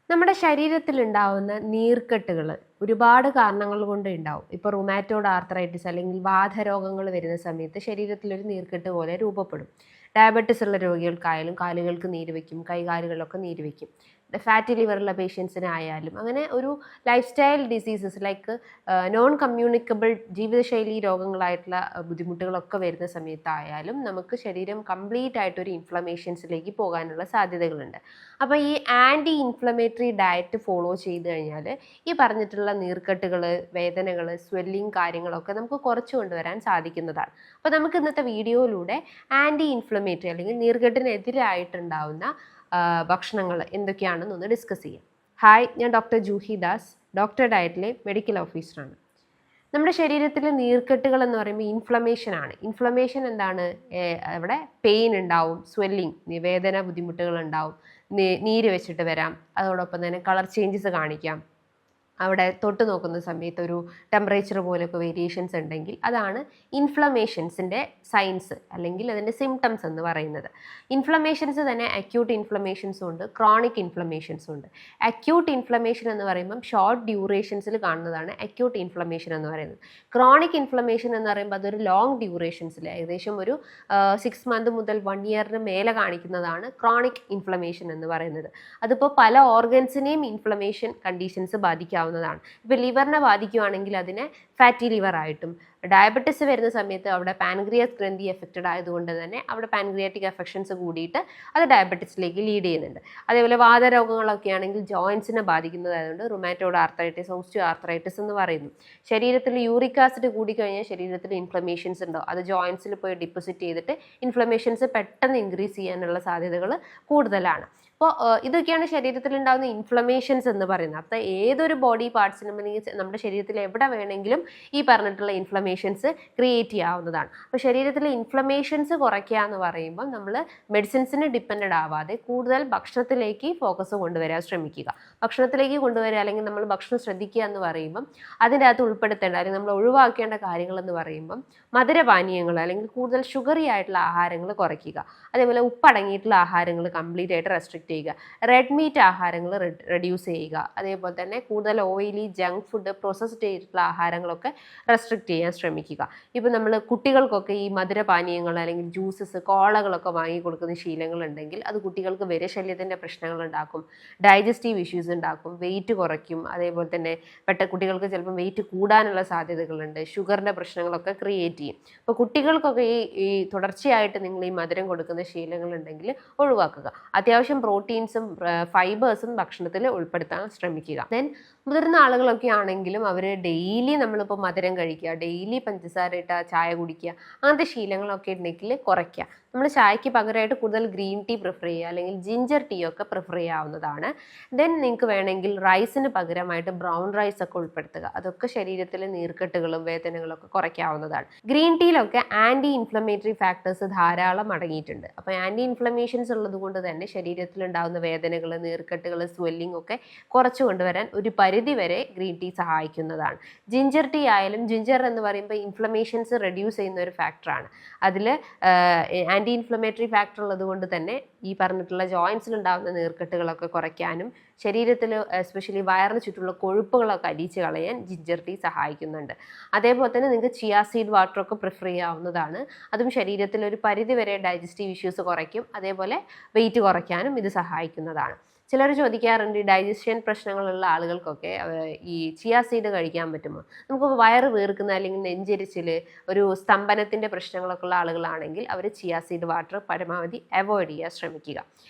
നമ്മുടെ ശരീരത്തിലുണ്ടാവുന്ന നീർക്കെട്ടുകൾ ഒരുപാട് കാരണങ്ങൾ കൊണ്ട് ഉണ്ടാവും. ഇപ്പോൾ റുമാറ്റോയ്ഡ് ആർത്രൈറ്റിസ് അല്ലെങ്കിൽ വാതരോഗങ്ങൾ വരുന്ന സമയത്ത് ശരീരത്തിലൊരു നീർക്കെട്ട് പോലെ രൂപപ്പെടും. ഡയബറ്റിസ് ഉള്ള രോഗികൾക്കായാലും കാലുകൾക്ക് നീര് വയ്ക്കും, കൈകാലുകളിലൊക്കെ നീര് വയ്ക്കും. ഫാറ്റി ലിവറുള്ള പേഷ്യൻസിനായാലും അങ്ങനെ ഒരു life style diseases like non communicable ജീവിതശൈലി രോഗങ്ങളായിട്ടുള്ള ബുദ്ധിമുട്ടുകളൊക്കെ വരുന്ന സമയത്തായാലും നമുക്ക് ശരീരം കംപ്ലീറ്റ് ആയിട്ടൊരു ഇൻഫ്ലമേഷൻസിലേക്ക് പോകാനുള്ള സാധ്യതകളുണ്ട്. അപ്പോൾ ഈ ആൻറ്റി ഇൻഫ്ലമേറ്ററി ഡയറ്റ് ഫോളോ ചെയ്ത് കഴിഞ്ഞാൽ ഈ പറഞ്ഞിട്ടുള്ള നീർക്കെട്ടുകൾ, വേദനകൾ, സ്വെല്ലിങ് കാര്യങ്ങളൊക്കെ നമുക്ക് കുറച്ച് കൊണ്ടുവരാൻ സാധിക്കുന്നതാണ്. അപ്പോൾ നമുക്ക് ഇന്നത്തെ വീഡിയോയിലൂടെ ആൻറ്റി ഇൻഫ്ലമേറ്ററി അല്ലെങ്കിൽ നീർക്കെട്ടിനെതിരായിട്ടുണ്ടാവുന്ന ഭക്ഷണങ്ങൾ എന്തൊക്കെയാണെന്നൊന്ന് ഡിസ്കസ് ചെയ്യാം. ഹായ്, ഞാൻ ഡോക്ടർ ജൂഹി ദാസ്, ഡോക്ടർ ഡയറ്റിലെ മെഡിക്കൽ ഓഫീസറാണ്. നമ്മുടെ ശരീരത്തിലെ നീർക്കെട്ടുകൾ എന്ന് പറയുമ്പോൾ ഇൻഫ്ലമേഷൻ ആണ്. ഇൻഫ്ലമേഷൻ എന്താണ്? അവിടെ പെയിൻ ഉണ്ടാവും, സ്വെല്ലിങ്, വേദന, ബുദ്ധിമുട്ടുകൾ ഉണ്ടാവും, നീര് വെച്ചിട്ട് വരാം, അതോടൊപ്പം തന്നെ കളർ ചേഞ്ചസ് കാണിക്കാം. അവിടെ തൊട്ട് നോക്കുന്ന സമയത്ത് ഒരു ടെമ്പറേച്ചർ പോലെയൊക്കെ വേരിയേഷൻസ് ഉണ്ടെങ്കിൽ അതാണ് ഇൻഫ്ലമേഷൻസിൻ്റെ സൈൻസ് അല്ലെങ്കിൽ അതിൻ്റെ സിംറ്റംസ് എന്ന് പറയുന്നത്. ഇൻഫ്ലമേഷൻസ് തന്നെ അക്യൂട്ട് ഇൻഫ്ലമേഷൻസും ഉണ്ട്, ക്രോണിക് ഇൻഫ്ലമേഷൻസും ഉണ്ട്. അക്യൂട്ട് ഇൻഫ്ലമേഷൻ എന്ന് പറയുമ്പം ഷോർട്ട് ഡ്യൂറേഷൻസിൽ കാണുന്നതാണ് അക്യൂട്ട് ഇൻഫ്ലമേഷൻ എന്ന് പറയുന്നത്. ക്രോണിക് ഇൻഫ്ലമേഷൻ എന്ന് പറയുമ്പോൾ അതൊരു ലോങ് ഡ്യൂറേഷൻസിൽ ഏകദേശം ഒരു 6 months മുതൽ 1 year മേലെ കാണിക്കുന്നതാണ് ക്രോണിക് ഇൻഫ്ലമേഷൻ എന്ന് പറയുന്നത്. അതിപ്പോൾ പല ഓർഗൻസിനെയും ഇൻഫ്ലമേഷൻ കണ്ടീഷൻസ് ബാധിക്കാം. ഇപ്പോൾ ലിവറിനെ ബാധിക്കുകയാണെങ്കിൽ അതിനെ ഫാറ്റി ലിവർ ആയിട്ടും, ഡയബറ്റിസ് വരുന്ന സമയത്ത് അവിടെ പാൻക്രിയാസ് ഗ്രന്ഥി എഫക്റ്റഡ് ആയതുകൊണ്ട് തന്നെ അവിടെ പാൻക്രിയാറ്റിക് എഫക്ഷൻസ് കൂടിയിട്ട് അത് ഡയബറ്റിസിലേക്ക് ലീഡ് ചെയ്യുന്നുണ്ട്. അതേപോലെ വാതരോഗങ്ങളൊക്കെ ആണെങ്കിൽ ജോയിൻസിനെ ബാധിക്കുന്നതായതുകൊണ്ട് റുമാറ്റോയ്ഡ് ആർത്രൈറ്റിസ്, ഓസ്റ്റിയോ ആർത്രൈറ്റിസ് എന്ന് പറയുന്നു. ശരീരത്തിൽ യൂറിക് ആസിഡ് കൂടിക്കഴിഞ്ഞാൽ ശരീരത്തിൽ ഇൻഫ്ലമേഷൻസ് ഉണ്ടോ, അത് ജോയിൻസിൽ പോയി ഡിപ്പോസിറ്റ് ചെയ്തിട്ട് ഇൻഫ്ലമേഷൻസ് പെട്ടെന്ന് ഇൻക്രീസ് ചെയ്യാനുള്ള സാധ്യതകൾ കൂടുതലാണ്. അപ്പോൾ ഇതൊക്കെയാണ് ശരീരത്തിൽ ഉണ്ടാകുന്ന ഇൻഫ്ലമേഷൻസ് എന്ന് പറയുന്നത്. അപ്പോൾ ഏതൊരു ബോഡി പാർട്സിനും അല്ലെങ്കിൽ നമ്മുടെ ശരീരത്തിൽ എവിടെ വേണമെങ്കിലും ഈ പറഞ്ഞിട്ടുള്ള ഇൻഫ്ലമേഷൻസ് ക്രിയേറ്റ് ചെയ്യാവുന്നതാണ്. അപ്പോൾ ശരീരത്തിലെ ഇൻഫ്ലമേഷൻസ് കുറയ്ക്കുക എന്ന് പറയുമ്പോൾ നമ്മൾ മെഡിസിൻസിന് ഡിപ്പെൻഡഡ് ആവാതെ കൂടുതൽ ഭക്ഷണത്തിലേക്ക് ഫോക്കസ് കൊണ്ടുവരാൻ ശ്രമിക്കുക. ഭക്ഷണത്തിലേക്ക് കൊണ്ടുവരിക അല്ലെങ്കിൽ നമ്മൾ ഭക്ഷണം ശ്രദ്ധിക്കുക എന്ന് പറയുമ്പം അതിൻ്റെ അകത്ത് ഉൾപ്പെടുത്തേണ്ട അല്ലെങ്കിൽ നമ്മൾ ഒഴിവാക്കേണ്ട കാര്യങ്ങൾ എന്ന് പറയുമ്പം മധുരപാനീയങ്ങൾ അല്ലെങ്കിൽ കൂടുതൽ ഷുഗറി ആയിട്ടുള്ള ആഹാരങ്ങൾ കുറയ്ക്കുക. അതേപോലെ ഉപ്പടങ്ങിയിട്ടുള്ള ആഹാരങ്ങൾ കംപ്ലീറ്റ് ആയിട്ട് റെസ്ട്രിക്റ്റ് ചെയ്യുക. റെഡ് മീറ്റ് ആഹാരങ്ങൾ റെഡ്യൂസ് ചെയ്യുക. അതേപോലെ തന്നെ കൂടുതൽ ഓയിലി, ജങ്ക് ഫുഡ്, പ്രോസസ്ഡ് ചെയ്തിട്ടുള്ള ആഹാരങ്ങളൊക്കെ റെസ്ട്രിക്റ്റ് ചെയ്യാൻ ശ്രമിക്കുക. ഇപ്പോൾ നമ്മൾ കുട്ടികൾക്കൊക്കെ ഈ മധുരപാനീയങ്ങൾ അല്ലെങ്കിൽ ജ്യൂസസ്, കോളകളൊക്കെ വാങ്ങി കൊടുക്കുന്ന ശീലങ്ങളുണ്ടെങ്കിൽ അത് കുട്ടികൾക്ക് വിരശല്യത്തിൻ്റെ പ്രശ്നങ്ങൾ ഉണ്ടാക്കും, ഡൈജസ്റ്റീവ് ഇഷ്യൂസ് ഉണ്ടാക്കും, വെയിറ്റ് കുറയ്ക്കും. അതേപോലെ തന്നെ കുട്ടികൾക്ക് ചിലപ്പോൾ വെയിറ്റ് കൂടാനുള്ള സാധ്യതകളുണ്ട്, ഷുഗറിൻ്റെ പ്രശ്നങ്ങളൊക്കെ ക്രിയേറ്റ് ചെയ്യും. അപ്പോൾ കുട്ടികൾക്കൊക്കെ ഈ തുടർച്ചയായിട്ട് നിങ്ങൾ ഈ മധുരം കൊടുക്കുന്ന ശീലങ്ങളുണ്ടെങ്കിൽ ഒഴിവാക്കുക. അത്യാവശ്യം പ്രോട്ടീൻസും ഫൈബേഴ്സും ഭക്ഷണത്തിൽ ഉൾപ്പെടുത്താൻ ശ്രമിക്കുക. ദെൻ മുതിർന്ന ആളുകളൊക്കെ ആണെങ്കിലും അവർ ഡെയിലി നമ്മളിപ്പോൾ മധുരം കഴിക്കുക, ഡെയിലി പഞ്ചസാര ഇട്ട ചായ കുടിക്കുക, അങ്ങനത്തെ ശീലങ്ങളൊക്കെ ഉണ്ടെങ്കിൽ കുറയ്ക്കുക. നമ്മൾ ചായക്ക് പകരമായിട്ട് കൂടുതൽ ഗ്രീൻ ടീ പ്രിഫർ ചെയ്യുക അല്ലെങ്കിൽ ജിഞ്ചർ ടീ ഒക്കെ പ്രിഫർ ചെയ്യാവുന്നതാണ്. ദെൻ നിങ്ങൾക്ക് വേണമെങ്കിൽ റൈസിന് പകരമായിട്ട് ബ്രൗൺ റൈസ് ഒക്കെ ഉൾപ്പെടുത്തുക. അതൊക്കെ ശരീരത്തിലെ നീർക്കെട്ടുകളും വേദനകളൊക്കെ കുറയ്ക്കാവുന്നതാണ്. ഗ്രീൻ ടീയിലൊക്കെ ആൻറ്റി ഇൻഫ്ലമേറ്ററി ഫാക്ടേഴ്സ് ധാരാളം അടങ്ങിയിട്ടുണ്ട്. അപ്പോൾ ആൻറ്റി ഇൻഫ്ലമേഷൻസ് ഉള്ളത് കൊണ്ട് തന്നെ ശരീരത്തിലുണ്ടാകുന്ന വേദനകൾ, നീർക്കെട്ടുകൾ, സ്വെല്ലിംഗ് ഒക്കെ കുറച്ച് കൊണ്ടുവരാൻ ഒരു പരിധി വരെ ഗ്രീൻ ടീ സഹായിക്കുന്നതാണ്. ജിഞ്ചർ ടീ ആയാലും, ജിഞ്ചർ എന്ന് പറയുമ്പോൾ ഇൻഫ്ലമേഷൻസ് റെഡ്യൂസ് ചെയ്യുന്ന ഒരു ഫാക്ടറാണ്. അതിൽ ആൻറ്റി ഇൻഫ്ലമേറ്ററി ഫാക്ടർ ഉള്ളത് കൊണ്ട് തന്നെ ഈ പറഞ്ഞിട്ടുള്ള ജോയിൻസിലുണ്ടാകുന്ന നീർക്കെട്ടുകളൊക്കെ കുറയ്ക്കാനും ശരീരത്തിൽ എസ്പെഷ്യലി വയറിന് ചുറ്റുള്ള കൊഴുപ്പുകളൊക്കെ അരിച്ച് കളയാൻ ജിഞ്ചർ ടീ സഹായിക്കുന്നുണ്ട്. അതേപോലെ തന്നെ നിങ്ങൾക്ക് ചിയ സീഡ് വാട്ടറൊക്കെ പ്രിഫർ ചെയ്യാവുന്നതാണ്. അതും ശരീരത്തിൽ ഒരു പരിധി വരെ ഡൈജസ്റ്റീവ് ഇഷ്യൂസ് കുറയ്ക്കും. അതേപോലെ വെയിറ്റ് കുറയ്ക്കാനും ഇത് സഹായിക്കുന്നതാണ്. ചിലർ ചോദിക്കാറുണ്ട്, ഡൈജഷൻ പ്രശ്നങ്ങളുള്ള ആളുകൾക്കൊക്കെ ഈ ചിയ സീഡ് കഴിക്കാൻ പറ്റുമോ? നമുക്ക് വയറ് വീർക്കുന്ന അല്ലെങ്കിൽ നെഞ്ചെരിച്ചിൽ, ഒരു സ്തംഭനത്തിൻ്റെ പ്രശ്നങ്ങളൊക്കെ ഉള്ള ആളുകളാണെങ്കിൽ അവർ ചിയ സീഡ് വാട്ടർ പരമാവധി അവോയ്ഡ് ചെയ്യാൻ ശ്രമിക്കുക.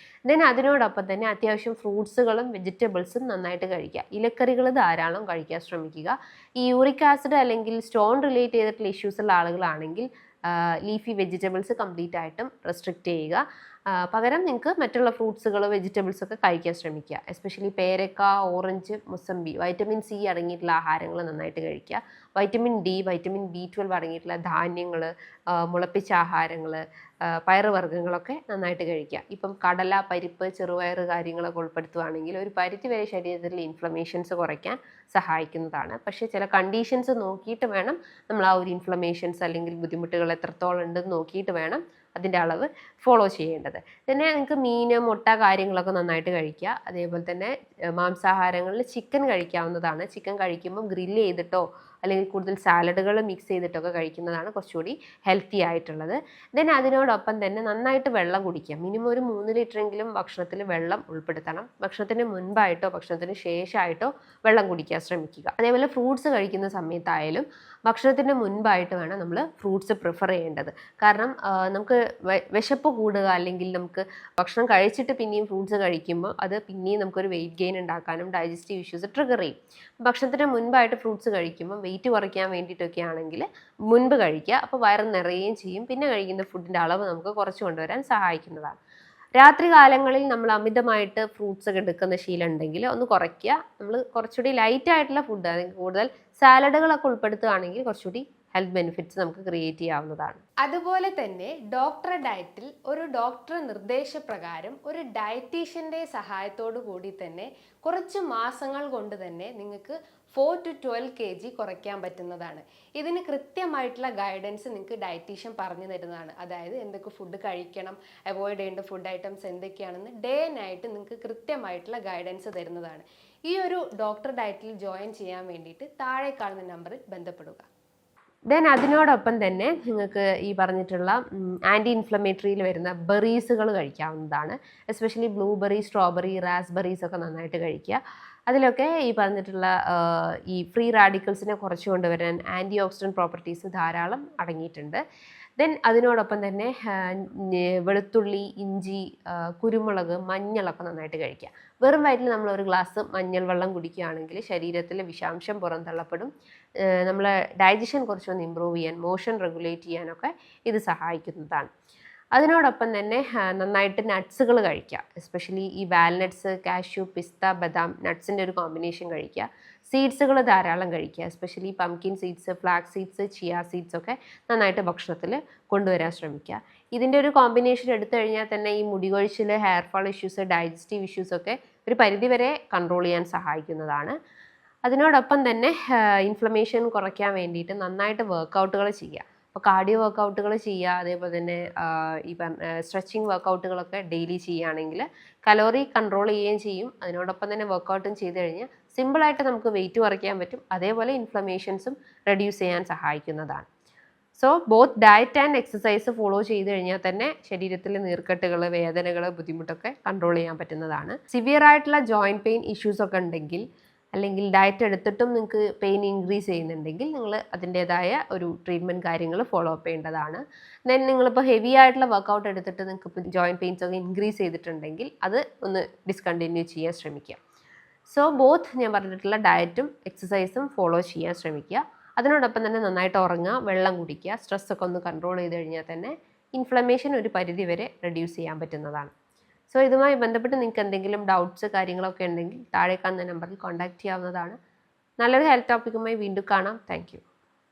ദെൻ അതിനോടൊപ്പം തന്നെ അത്യാവശ്യം ഫ്രൂട്ട്സുകളും വെജിറ്റബിൾസും നന്നായിട്ട് കഴിക്കുക. ഇലക്കറികൾ ധാരാളം കഴിക്കാൻ ശ്രമിക്കുക. ഈ യൂറിക് ആസിഡ് അല്ലെങ്കിൽ സ്റ്റോൺ റിലേറ്റ് ചെയ്തിട്ടുള്ള ഇഷ്യൂസ് ഉള്ള ആളുകളാണെങ്കിൽ ലീഫി വെജിറ്റബിൾസ് കംപ്ലീറ്റ് ആയിട്ടും റെസ്ട്രിക്റ്റ് ചെയ്യുക. പകരം നിങ്ങൾക്ക് മറ്റുള്ള ഫ്രൂട്ട്സുകൾ, വെജിറ്റബിൾസ് ഒക്കെ കഴിക്കാൻ ശ്രമിക്കുക. എസ്പെഷ്യലി പേരക്ക, ഓറഞ്ച്, മുസമ്പി, വൈറ്റമിൻ സി അടങ്ങിയിട്ടുള്ള ആഹാരങ്ങൾ നന്നായിട്ട് കഴിക്കുക. വൈറ്റമിൻ ഡി, വൈറ്റമിൻ B12 അടങ്ങിയിട്ടുള്ള ധാന്യങ്ങൾ, മുളപ്പിച്ച ആഹാരങ്ങൾ, പയറുവർഗ്ഗങ്ങളൊക്കെ നന്നായിട്ട് കഴിക്കുക. ഇപ്പം കടല, പരിപ്പ്, ചെറുപയർ കാര്യങ്ങളൊക്കെ ഉൾപ്പെടുത്തുകയാണെങ്കിൽ ഒരു പരിധി വരെ ശരീരത്തിലെ ഇൻഫ്ലമേഷൻസ് കുറയ്ക്കാൻ സഹായിക്കുന്നതാണ്. പക്ഷേ ചില കണ്ടീഷൻസ് നോക്കിയിട്ട് വേണം നമ്മൾ ആ ഒരു ഇൻഫ്ലമേഷൻസ് അല്ലെങ്കിൽ ബുദ്ധിമുട്ടുകൾ എത്രത്തോളം ഉണ്ടെന്ന് നോക്കിയിട്ട് വേണം അതിൻ്റെ അളവ് ഫോളോ ചെയ്യേണ്ടത്. പിന്നെ നിങ്ങൾക്ക് മീൻ, മുട്ട കാര്യങ്ങളൊക്കെ നന്നായിട്ട് കഴിക്കുക. അതേപോലെ തന്നെ മാംസാഹാരങ്ങളിൽ ചിക്കൻ കഴിക്കാവുന്നതാണ്. ചിക്കൻ കഴിക്കുമ്പം ഗ്രില്ല് ചെയ്തിട്ടോ അല്ലെങ്കിൽ കൂടുതൽ സാലഡുകൾ മിക്സ് ചെയ്തിട്ടൊക്കെ കഴിക്കുന്നതാണ് കുറച്ചുകൂടി ഹെൽത്തി ആയിട്ടുള്ളത്. ദെൻ അതിനോടൊപ്പം തന്നെ നന്നായിട്ട് വെള്ളം കുടിക്കുക. മിനിമം ഒരു 3 ലിറ്ററെങ്കിലും ഭക്ഷണത്തിൽ വെള്ളം ഉൾപ്പെടുത്തണം. ഭക്ഷണത്തിന് മുൻപായിട്ടോ ഭക്ഷണത്തിന് ശേഷമായിട്ടോ വെള്ളം കുടിക്കാൻ ശ്രമിക്കുക. അതേപോലെ ഫ്രൂട്ട്സ് കഴിക്കുന്ന സമയത്തായാലും ഭക്ഷണത്തിന് മുൻപായിട്ട് വേണം നമ്മൾ ഫ്രൂട്ട്സ് പ്രിഫർ ചെയ്യേണ്ടത്. കാരണം നമുക്ക് വിശപ്പ് കൂടുക അല്ലെങ്കിൽ നമുക്ക് ഭക്ഷണം കഴിച്ചിട്ട് പിന്നെയും ഫ്രൂട്ട്സ് കഴിക്കുമ്പോൾ അത് പിന്നെയും നമുക്കൊരു വെയിറ്റ് ഗെയിൻ ഉണ്ടാക്കാനും ഡൈജസ്റ്റീവ് ഇഷ്യൂസ് ട്രിഗർ ചെയ്യും. ഭക്ഷണത്തിന് മുൻപായിട്ട് ഫ്രൂട്ട്സ് കഴിക്കുമ്പോൾ വെയിറ്റ് കുറയ്ക്കാൻ വേണ്ടിയിട്ടൊക്കെ ആണെങ്കിൽ മുൻപ് കഴിക്കുക. അപ്പോൾ വയറ് നിറയുകയും ചെയ്യും. പിന്നെ കഴിക്കുന്ന ഫുഡിൻ്റെ അളവ് നമുക്ക് കുറച്ച് കൊണ്ടുവരാൻ സഹായിക്കുന്നതാണ്. രാത്രി കാലങ്ങളിൽ നമ്മൾ അമിതമായിട്ട് ഫ്രൂട്ട്സ് ഒക്കെ എടുക്കുന്ന ശീലം ഉണ്ടെങ്കിൽ ഒന്ന് കുറയ്ക്കുക. നമ്മൾ കുറച്ചുകൂടി ലൈറ്റ് ആയിട്ടുള്ള ഫുഡ്, അല്ലെങ്കിൽ കൂടുതൽ സാലഡുകളൊക്കെ ഉൾപ്പെടുത്തുകയാണെങ്കിൽ കുറച്ചുകൂടി ഹെൽത്ത് ബെനിഫിറ്റ്സ് നമുക്ക് ക്രിയേറ്റ് ചെയ്യാവുന്നതാണ്. അതുപോലെ തന്നെ ഡോക്ടർ ഡയറ്റിൽ ഒരു ഡോക്ടർ നിർദ്ദേശപ്രകാരം ഒരു ഡയറ്റീഷ്യൻ്റെ സഹായത്തോടു കൂടി തന്നെ കുറച്ച് മാസങ്ങൾ കൊണ്ട് തന്നെ നിങ്ങൾക്ക് 4 to 12 kg കുറയ്ക്കാൻ പറ്റുന്നതാണ്. ഇതിന് കൃത്യമായിട്ടുള്ള ഗൈഡൻസ് നിങ്ങൾക്ക് ഡയറ്റീഷ്യൻ പറഞ്ഞു തരുന്നതാണ്. അതായത് എന്തൊക്കെ ഫുഡ് കഴിക്കണം, അവോയ്ഡ് ചെയ്യേണ്ട ഫുഡ് ഐറ്റംസ് എന്തൊക്കെയാണെന്ന് ഡേ ആൻഡ് നൈറ്റ് നിങ്ങൾക്ക് കൃത്യമായിട്ടുള്ള ഗൈഡൻസ് തരുന്നതാണ്. ഈ ഒരു ഡോക്ടർ ഡയറ്റിൽ ജോയിൻ ചെയ്യാൻ വേണ്ടിയിട്ട് താഴെ കാണുന്ന നമ്പറിൽ ബന്ധപ്പെടുക. ദെൻ അതിനോടൊപ്പം തന്നെ നിങ്ങൾക്ക് ഈ പറഞ്ഞിട്ടുള്ള ആൻറ്റി ഇൻഫ്ലമേറ്ററിയിൽ വരുന്ന ബെറീസുകൾ കഴിക്കാവുന്നതാണ്. എസ്പെഷ്യലി ബ്ലൂബെറി, സ്ട്രോബെറി, റാസ്ബെറീസ് ഒക്കെ നന്നായിട്ട് കഴിക്കുക. അതിലൊക്കെ ഈ പറഞ്ഞിട്ടുള്ള ഈ ഫ്രീ റാഡിക്കൽസിനെ കുറച്ച് കൊണ്ടുവരാൻ ആൻറ്റി ഓക്സിഡൻറ്റ് പ്രോപ്പർട്ടീസ് ധാരാളം അടങ്ങിയിട്ടുണ്ട്. ദെൻ അതിനോടൊപ്പം തന്നെ വെളുത്തുള്ളി, ഇഞ്ചി, കുരുമുളക്, മഞ്ഞളൊക്കെ നന്നായിട്ട് കഴിക്കുക. വെറും വയറ്റിൽ നമ്മൾ ഒരു ഗ്ലാസ് മഞ്ഞൾ വെള്ളം കുടിക്കുകയാണെങ്കിൽ ശരീരത്തിലെ വിഷാംശം പുറന്തള്ളപ്പെടും. നമ്മളെ ഡൈജഷൻ കുറച്ചൊന്ന് ഇമ്പ്രൂവ് ചെയ്യാൻ, മോഷൻ റെഗുലേറ്റ് ചെയ്യാനൊക്കെ ഇത് സഹായിക്കുന്നതാണ്. അതിനോടൊപ്പം തന്നെ നന്നായിട്ട് നട്ട്സുകൾ കഴിക്കുക. എസ്പെഷ്യലി ഈ വാൽനട്ട്സ്, കാഷ്യൂ, പിസ്ത, ബദാം നട്ട്സിൻ്റെ ഒരു കോമ്പിനേഷൻ കഴിക്കുക. സീഡ്സുകൾ ധാരാളം കഴിക്കുക. Especially pumpkin seeds, flax seeds, chia seeds ഒക്കെ നന്നായിട്ട് ഭക്ഷണത്തിൽ കൊണ്ടുവരാൻ ശ്രമിക്കുക. ഇതിൻ്റെ ഒരു കോമ്പിനേഷൻ എടുത്തു കഴിഞ്ഞാൽ തന്നെ ഈ മുടികൊഴിച്ചിൽ, ഹെയർ ഫാൾ ഇഷ്യൂസ്, ഡൈജസ്റ്റീവ് ഇഷ്യൂസൊക്കെ ഒരു പരിധിവരെ കൺട്രോൾ ചെയ്യാൻ സഹായിക്കുന്നതാണ്. അതിനോടൊപ്പം തന്നെ ഇൻഫ്ലമേഷൻ കുറയ്ക്കാൻ വേണ്ടിയിട്ട് നന്നായിട്ട് വർക്കൗട്ടുകൾ ചെയ്യുക. അപ്പോൾ കാർഡിയോ വർക്കൗട്ടുകൾ ചെയ്യുക. അതേപോലെ തന്നെ ഈ സ്ട്രെച്ചിങ് വർക്കൗട്ടുകളൊക്കെ ഡെയിലി ചെയ്യുകയാണെങ്കിൽ കലോറി കൺട്രോൾ ചെയ്യുകയും ചെയ്യും. അതിനോടൊപ്പം തന്നെ വർക്കൗട്ടും ചെയ്ത് കഴിഞ്ഞാൽ സിമ്പിളായിട്ട് നമുക്ക് വെയിറ്റ് കുറയ്ക്കാൻ പറ്റും. അതേപോലെ ഇൻഫ്ലമേഷൻസും റെഡ്യൂസ് ചെയ്യാൻ സഹായിക്കുന്നതാണ്. So both diet and exercise follow ചെയ്ത് കഴിഞ്ഞാൽ തന്നെ ശരീരത്തിലെ നീർക്കെട്ടുകൾ, വേദനകൾ, ബുദ്ധിമുട്ടൊക്കെ കൺട്രോൾ ചെയ്യാൻ പറ്റുന്നതാണ്. സിവിയർ ആയിട്ടുള്ള ജോയിൻറ്റ് പെയിൻ ഇഷ്യൂസ് ഒക്കെ ഉണ്ടെങ്കിൽ അല്ലെങ്കിൽ ഡയറ്റ് എടുത്തിട്ടും നിങ്ങൾക്ക് പെയിൻ ഇൻക്രീസ് ചെയ്യുന്നുണ്ടെങ്കിൽ നിങ്ങൾ അതിൻ്റേതായ ഒരു ട്രീറ്റ്മെൻറ്റ് കാര്യങ്ങൾ ഫോളോ അപ്പ് ചെയ്യേണ്ടതാണ്. ദെൻ നിങ്ങളിപ്പോൾ ഹെവി ആയിട്ടുള്ള വർക്കൗട്ട് എടുത്തിട്ട് നിങ്ങൾക്ക് ഇപ്പോൾ ജോയിൻറ്റ് പെയിൻസ് ഒക്കെ ഇൻക്രീസ് ചെയ്തിട്ടുണ്ടെങ്കിൽ അത് ഒന്ന് ഡിസ്കണ്ടിന്യൂ ചെയ്യാൻ ശ്രമിക്കുക. സോ ബോത്ത് ഞാൻ പറഞ്ഞിട്ടുള്ള ഡയറ്റും എക്സസൈസും ഫോളോ ചെയ്യാൻ ശ്രമിക്കുക. അതിനോടൊപ്പം തന്നെ നന്നായിട്ട് ഉറങ്ങുക, വെള്ളം കുടിക്കുക. സ്ട്രെസ്സൊക്കെ ഒന്ന് കൺട്രോൾ ചെയ്ത് കഴിഞ്ഞാൽ തന്നെ ഇൻഫ്ലമേഷൻ ഒരു പരിധി വരെ റെഡ്യൂസ് ചെയ്യാൻ പറ്റുന്നതാണ്. സോ ഇതുമായി ബന്ധപ്പെട്ട് നിങ്ങൾക്ക് എന്തെങ്കിലും ഡൗട്ട്സ് കാര്യങ്ങളൊക്കെ ഉണ്ടെങ്കിൽ താഴെ കാണുന്ന നമ്പറിൽ കോൺടാക്റ്റ് ചെയ്യാവുന്നതാണ്. നല്ലൊരു ഹെൽത്ത് ടോപ്പിക്കുമായി വീണ്ടും കാണാം. താങ്ക്